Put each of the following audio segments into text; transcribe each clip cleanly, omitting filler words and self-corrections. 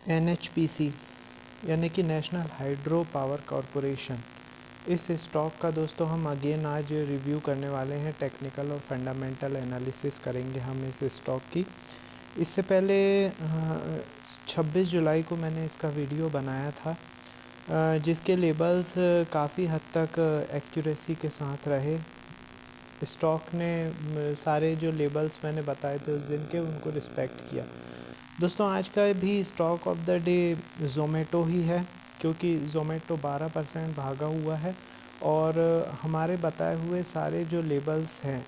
NHPC यानी कि national hydro power corporation, इस स्टॉक का दोस्तों हम अगेन आज रिव्यू करने वाले हैं। टेक्निकल और फंडामेंटल एनालिसिस करेंगे हम इस स्टॉक की। इससे पहले 26 जुलाई को मैंने इसका वीडियो बनाया था, जिसके लेबल्स काफ़ी हद तक एक्यूरेसी के साथ रहे। स्टॉक ने सारे जो लेबल्स मैंने बताए थे उस दिन के, उनको रिस्पेक्ट किया। दोस्तों आज का भी stock of the day Zomato ही है, क्योंकि ज़ोमैटो 12% भागा हुआ है और हमारे बताए हुए सारे जो लेबल्स हैं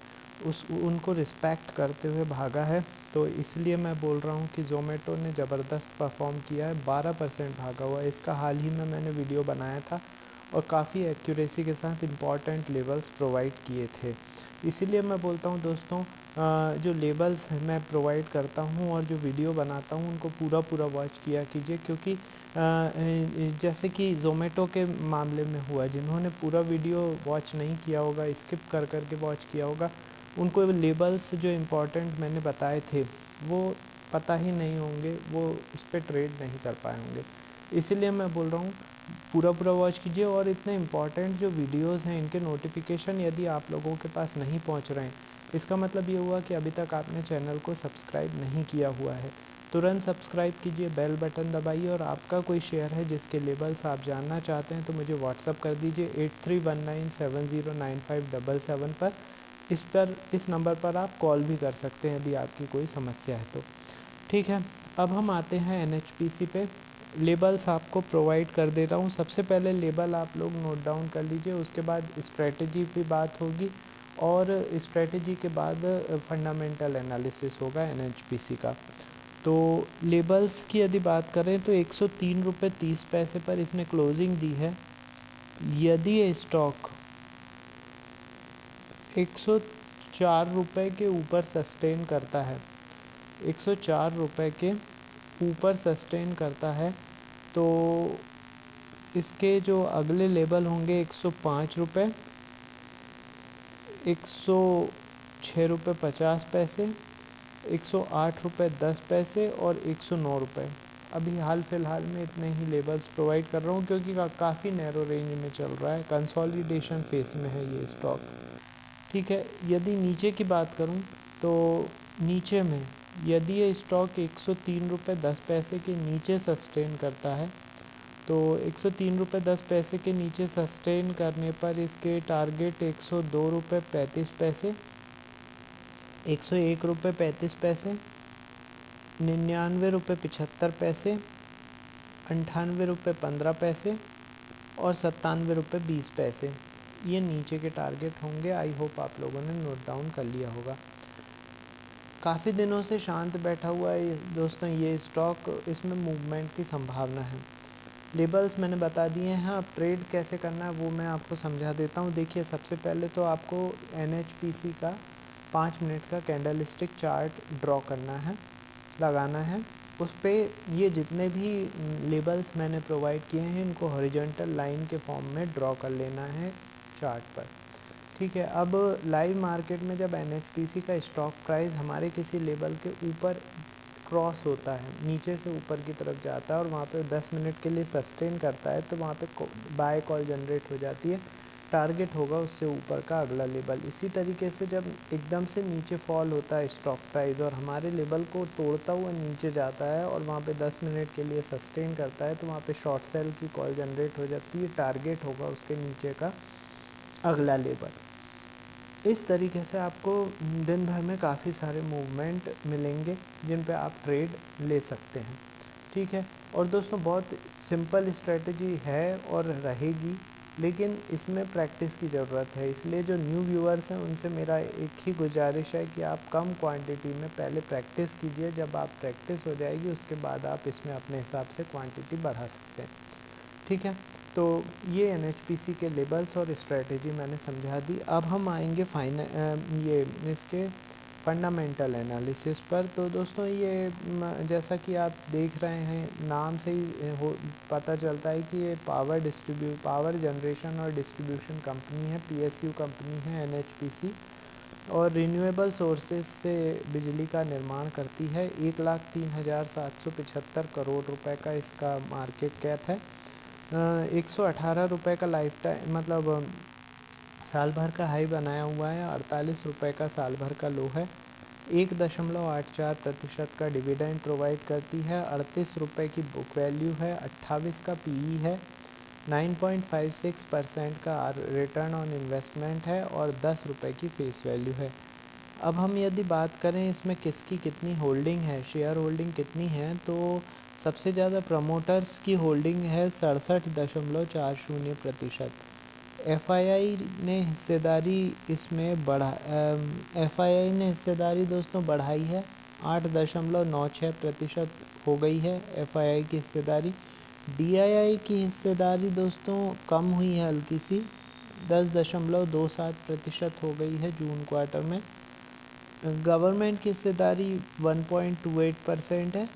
उनको रिस्पेक्ट करते हुए भागा है। तो इसलिए मैं बोल रहा हूँ कि ज़ोमैटो ने ज़बरदस्त परफॉर्म किया है, 12% भागा हुआ है। इसका हाल ही में मैंने वीडियो बनाया था और काफ़ी एक्यूरेसी के साथ इम्पॉर्टेंट लेबल्स प्रोवाइड किए थे। इसीलिए मैं बोलता हूँ दोस्तों, जो लेबल्स मैं प्रोवाइड करता हूँ और जो वीडियो बनाता हूँ उनको पूरा वॉच किया कीजिए, क्योंकि जैसे कि ज़ोमैटो के मामले में हुआ, जिन्होंने पूरा वीडियो वॉच नहीं किया होगा, स्किप कर के वॉच किया होगा, उनको लेबल्स जो इम्पोर्टेंट मैंने बताए थे वो पता ही नहीं होंगे, वो उस पर ट्रेड नहीं कर पाए होंगे। इसीलिए मैं बोल रहा हूँ पूरा वॉच कीजिए। और इतने इम्पॉर्टेंट जो वीडियोस हैं इनके नोटिफिकेशन यदि आप लोगों के पास नहीं पहुंच रहे हैं, इसका मतलब ये हुआ कि अभी तक आपने चैनल को सब्सक्राइब नहीं किया हुआ है। तुरंत सब्सक्राइब कीजिए, बेल बटन दबाइए और आपका कोई शेयर है जिसके लेबल्स आप जानना चाहते हैं तो मुझे व्हाट्सअप कर दीजिए 8319709577 पर। इस नंबर पर आप कॉल भी कर सकते हैं यदि आपकी कोई समस्या है तो। ठीक है, अब हम आते हैं NHPC पे। लेबल्स आपको प्रोवाइड कर देता हूँ। सबसे पहले लेबल आप लोग नोट डाउन कर लीजिए, उसके बाद स्ट्रेटजी पे बात होगी और स्ट्रेटजी के बाद फंडामेंटल एनालिसिस होगा NHPC का। तो लेबल्स की यदि बात करें तो 103 रुपये 30 पैसे पर इसने क्लोजिंग दी है। यदि ये स्टॉक 104 रुपये के ऊपर सस्टेन करता है, 104 रुपये के ऊपर सस्टेन करता है, तो इसके जो अगले लेवल होंगे 105 रुपये, 106 रुपये 50 पैसे, 108 रुपये 10 पैसे और 109 रुपये। अभी हाल फिलहाल में इतने ही लेवल्स प्रोवाइड कर रहा हूँ, क्योंकि काफ़ी नैरो रेंज में चल रहा है, कंसोलिडेशन फेस में है ये स्टॉक। ठीक है, यदि नीचे की बात करूं तो नीचे में यदि ये स्टॉक 103 रुपये 10 पैसे के नीचे सस्टेन करता है, तो 103 रुपये 10 पैसे के नीचे सस्टेन करने पर इसके टारगेट 102 रुपये 35 पैसे, 101 रुपये 35 पैसे, 99 रुपये 75 पैसे, 98 रुपये 15 पैसे और 97 रुपये 20 पैसे, ये नीचे के टारगेट होंगे। आई होप आप लोगों ने नोट डाउन कर लिया होगा। काफ़ी दिनों से शांत बैठा हुआ है दोस्तों ये स्टॉक, इसमें मूवमेंट की संभावना है। लेबल्स मैंने बता दिए हैं, अब ट्रेड कैसे करना है वो मैं आपको समझा देता हूँ। देखिए, सबसे पहले तो आपको NHPC का 5 मिनट का कैंडल स्टिक चार्ट ड्रॉ करना है, लगाना है। उस पर ये जितने भी लेबल्स मैंने प्रोवाइड किए हैं इनको हॉरिजॉन्टल लाइन के फॉर्म में ड्रॉ कर लेना है चार्ट पर। ठीक है, अब लाइव मार्केट में जब NHPC का स्टॉक प्राइस हमारे किसी लेवल के ऊपर क्रॉस होता है, नीचे से ऊपर की तरफ जाता है और वहाँ पे 10 मिनट के लिए सस्टेन करता है, तो वहाँ पे बाय कॉल जनरेट हो जाती है। टारगेट होगा उससे ऊपर का अगला लेवल। इसी तरीके से जब एकदम से नीचे फॉल होता है स्टॉक प्राइस और हमारे लेवल को तोड़ता हुआ नीचे जाता है और वहाँ पे 10 मिनट के लिए सस्टेन करता है, तो वहाँ पे शॉर्ट सेल की कॉल जनरेट हो जाती है। टारगेट होगा उसके नीचे का अगला लेवल। इस तरीके से आपको दिन भर में काफ़ी सारे मूवमेंट मिलेंगे जिन पे आप ट्रेड ले सकते हैं। ठीक है, और दोस्तों बहुत सिंपल स्ट्रेटजी है और रहेगी, लेकिन इसमें प्रैक्टिस की ज़रूरत है। इसलिए जो न्यू व्यूअर्स हैं उनसे मेरा एक ही गुजारिश है कि आप कम क्वांटिटी में पहले प्रैक्टिस कीजिए। जब आप प्रैक्टिस हो जाएगी उसके बाद आप इसमें अपने हिसाब से क्वांटिटी बढ़ा सकते हैं। ठीक है, तो ये NHPC के लेबल्स और स्ट्रेटजी मैंने समझा दी। अब हम आएंगे ये इसके फंडामेंटल एनालिसिस पर। तो दोस्तों ये जैसा कि आप देख रहे हैं नाम से ही पता चलता है कि ये पावर जनरेशन और डिस्ट्रीब्यूशन कंपनी है, PSU कंपनी है NHPC। और रिन्यूएबल सोर्सेज से बिजली का निर्माण करती है। 1,03,775 करोड़ रुपए का इसका मार्केट कैप है। 118 रुपये का लाइफ टाइम मतलब साल भर का हाई बनाया हुआ है। 48 रुपये का साल भर का लो है। 1.84% का डिविडेंड प्रोवाइड करती है। 38 रुपये की बुक वैल्यू है। 28 का पीई है। 9.56% का रिटर्न ऑन इन्वेस्टमेंट है और 10 रुपये की फेस वैल्यू है। अब हम यदि बात करें इसमें किसकी कितनी होल्डिंग है, शेयर होल्डिंग कितनी है, तो सबसे ज़्यादा प्रमोटर्स की होल्डिंग है 67.40%। एफआईआई ने हिस्सेदारी इसमें एफआईआई ने हिस्सेदारी दोस्तों बढ़ाई है। 8.96% हो गई है एफआईआई की हिस्सेदारी। डीआईआई की हिस्सेदारी दोस्तों कम हुई है हल्की सी, 10.27% हो गई है जून क्वार्टर में। गवर्नमेंट की हिस्सेदारी 1.28% है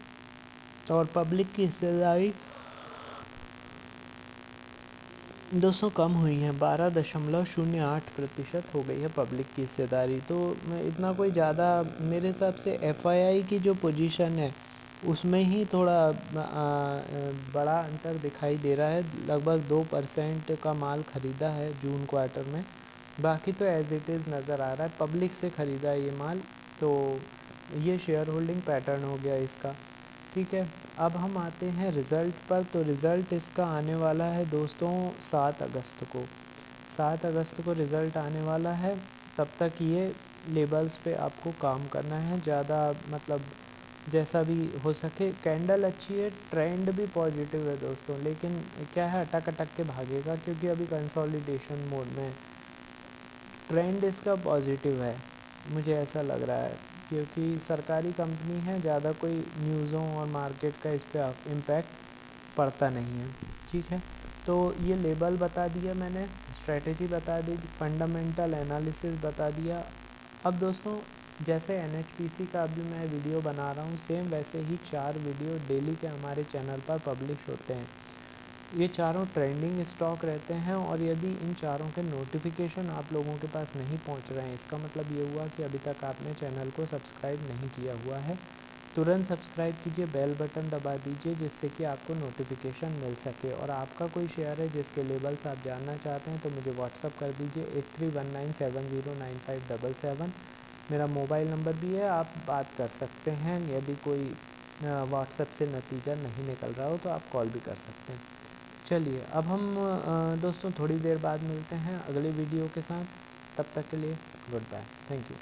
और पब्लिक की हिस्सेदारी दोस्तों कम हुई है, 12.08% हो गई है पब्लिक की हिस्सेदारी। तो इतना कोई ज़्यादा मेरे हिसाब से एफआईआई की जो पोजीशन है उसमें ही थोड़ा बड़ा अंतर दिखाई दे रहा है। लगभग 2% का माल ख़रीदा है जून क्वार्टर में, बाकी तो एज़ इट इज़ नज़र आ रहा है पब्लिक से ख़रीदा है ये माल। तो ये शेयर होल्डिंग पैटर्न हो गया इसका, ठीक है। अब हम आते हैं रिज़ल्ट पर। तो रिज़ल्ट इसका आने वाला है दोस्तों 7 अगस्त को। 7 अगस्त को रिज़ल्ट आने वाला है। तब तक ये लेबल्स पे आपको काम करना है, ज़्यादा मतलब जैसा भी हो सके। कैंडल अच्छी है, ट्रेंड भी पॉजिटिव है दोस्तों, लेकिन क्या है अटक अटक के भागेगा क्योंकि अभी कंसोलिडेशन मोड में है। ट्रेंड इसका पॉजिटिव है, मुझे ऐसा लग रहा है, क्योंकि सरकारी कंपनी है, ज़्यादा कोई न्यूज़ों और मार्केट का इस पर इम्पैक्ट पड़ता नहीं है, ठीक है। तो ये लेबल बता दिया मैंने, स्ट्रेटेजी बता दी, फंडामेंटल एनालिसिस बता दिया। अब दोस्तों जैसे NHPC का अभी मैं वीडियो बना रहा हूँ, सेम वैसे ही 4 वीडियो डेली के हमारे चैनल पर पब्लिश होते हैं। ये चारों ट्रेंडिंग स्टॉक रहते हैं और यदि इन चारों के नोटिफिकेशन आप लोगों के पास नहीं पहुंच रहे हैं, इसका मतलब ये हुआ कि अभी तक आपने चैनल को सब्सक्राइब नहीं किया हुआ है। तुरंत सब्सक्राइब कीजिए, बेल बटन दबा दीजिए, जिससे कि आपको नोटिफिकेशन मिल सके। और आपका कोई शेयर है जिसके लेबल्स आप जानना चाहते हैं तो मुझे व्हाट्सअप कर दीजिए 8319709577। मेरा मोबाइल नंबर भी है, आप बात कर सकते हैं। यदि कोई व्हाट्सएप से नतीजा नहीं निकल रहा हो तो आप कॉल भी कर सकते हैं। चलिए अब हम दोस्तों थोड़ी देर बाद मिलते हैं अगले वीडियो के साथ। तब तक के लिए गुड बाय, थैंक यू।